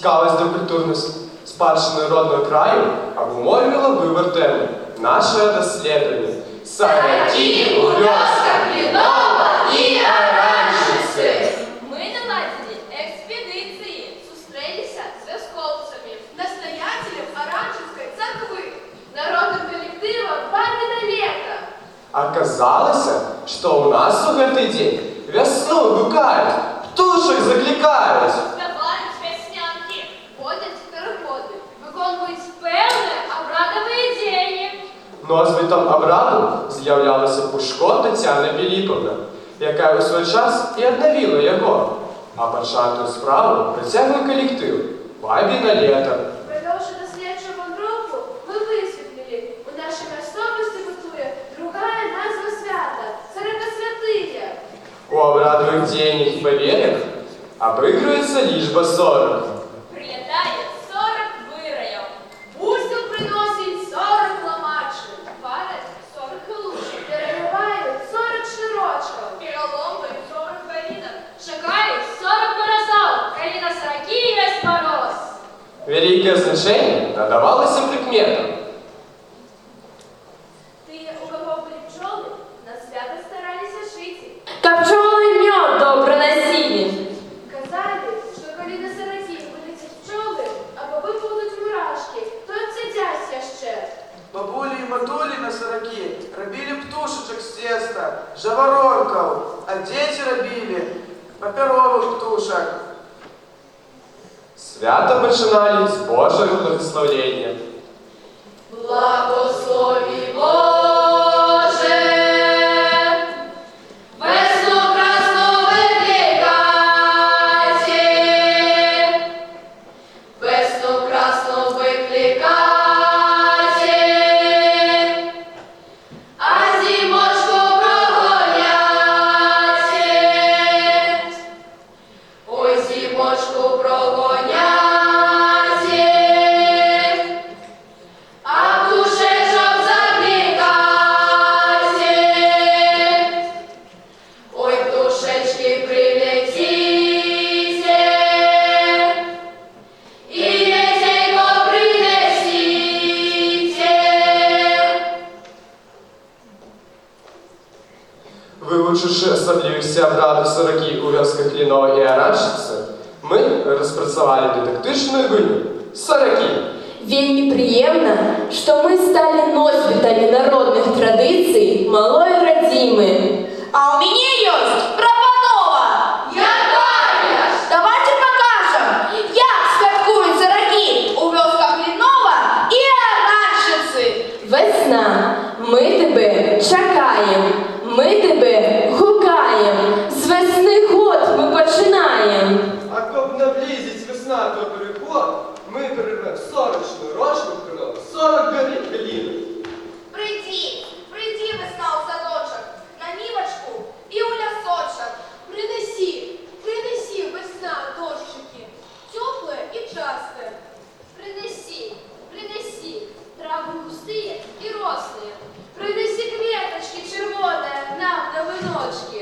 Цікавість до культурної спадщини родного краю обумовила вибір теми нашого дослідження. Сороки, Увёска, Клинова и Оранжевцы. Мы наладили экспедиции, зустрелись с зв'язковцами, настоятелем Оранжевской церкви, народным коллективом «Бабино лето». Оказалось, что у нас в этот день весну гукают, птушек закликают. Співають песнянки, водять переходи, виконують певне обрадові дії. Носьбитом обраду з'являлася Пушко Тетяна Піліповна, яка у свій час і обновила його. А початку справу притягли колектив «Бабино лето». Продовжуючи досліджую вандровку, ми висвітлили, у нашій місцевості бутує другая назва свята – Сорокосвятия. У обрадовых денег и поверьях обыгрывается лишба 40. Прилітає 40 вираїв. Бусю приносить 40 ламачів. Варять 40 халушек. Переливають 40 шнурочків. Переломують 40 варінок. Шукають 40 морозов. Коли на 40 есть мороз. Великое значение надавалось им предметам. Ты у кого были пчелы, на свято старались ошить. Как пчелы мед добро носили. Казали, що коли на 40 вилетять пчоли, або випадуть мурашки, то цядясь ще. Бабулі і матулі на сороки робили птушечок з теста, жаворонков, а дети робили паперовых птушек. Свято починали с Божьего благословения. Благослови Боже, весну красну викликайте, весну красну викликайте, а зимочку прогоняйте, ой, зимочку прогоняйте. А птушечок закликайте, ой, птушечки прилетите, и детейко принесите. Вивчивши особливості обраду 40 у вёсках Клинова и Оранжевцы, мы распрацовали дидактичну гуню «Сороки». Вельми приємно, що ми стали носителями народних традицій малої родимы. А у меня есть пропанова! Якая? Давайте покажем, як святкують сороки у вёсках Клинова і Оранжевці. Весна, ми тебе чекаємо, ми тебе гукаємо, з весни год ми починаємо. А как наблизить весна до переход, мы перервем 40 шнурочков, 40 галин. Прийди, прийди, весна у садочок, на нівочку і у лясочок. Принеси, принеси, весна, дощики, тепле і часте. Принеси, принеси, травы густые и рослые. Принеси кветочки червоные нам на выночки.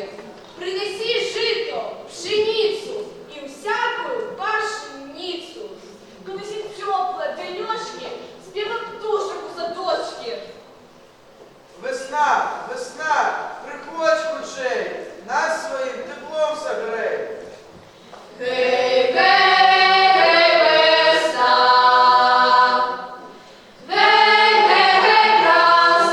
Принеси жито, пшеницу и всякую пашницу. Принеси теплые денечки, спева птушек у садочке. Весна, весна, приходь кучей, нас своїм теплом согрей. Гей, гей, гей, весна, гей, гей, гей, красна,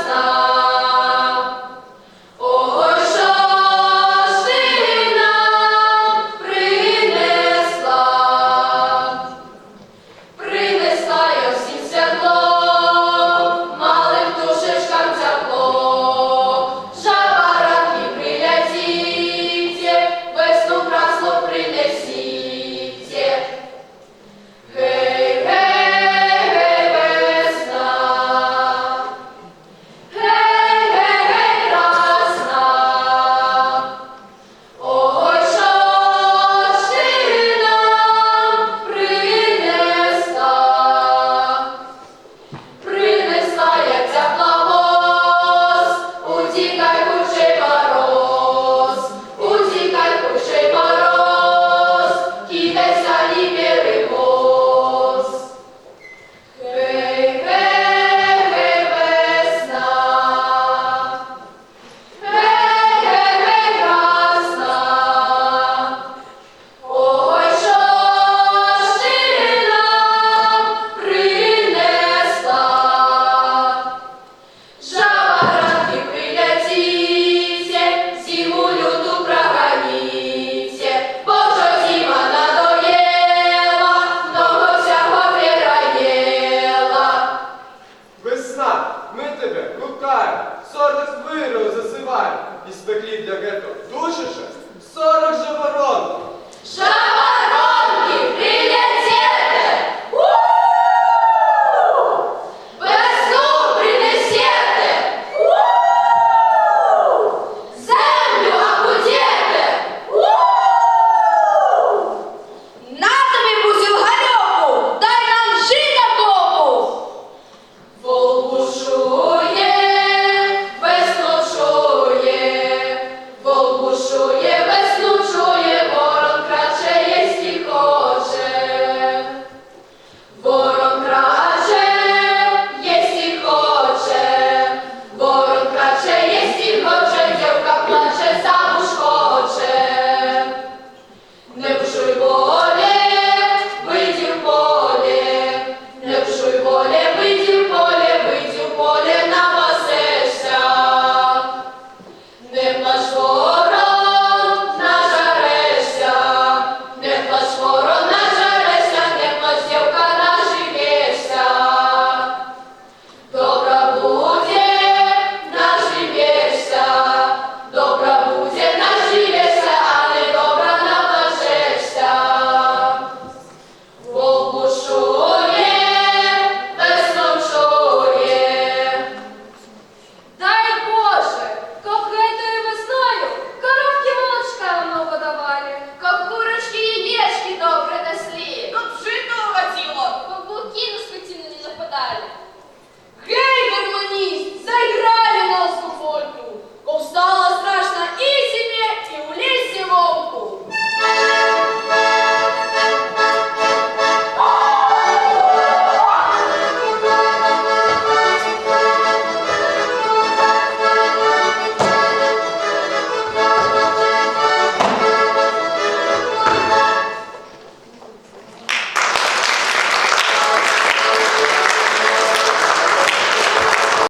на, ми тебе рукаємо, 40 вирів засиваємо, і спеклі для гетто душише 40 жаворонків. Жаворонки!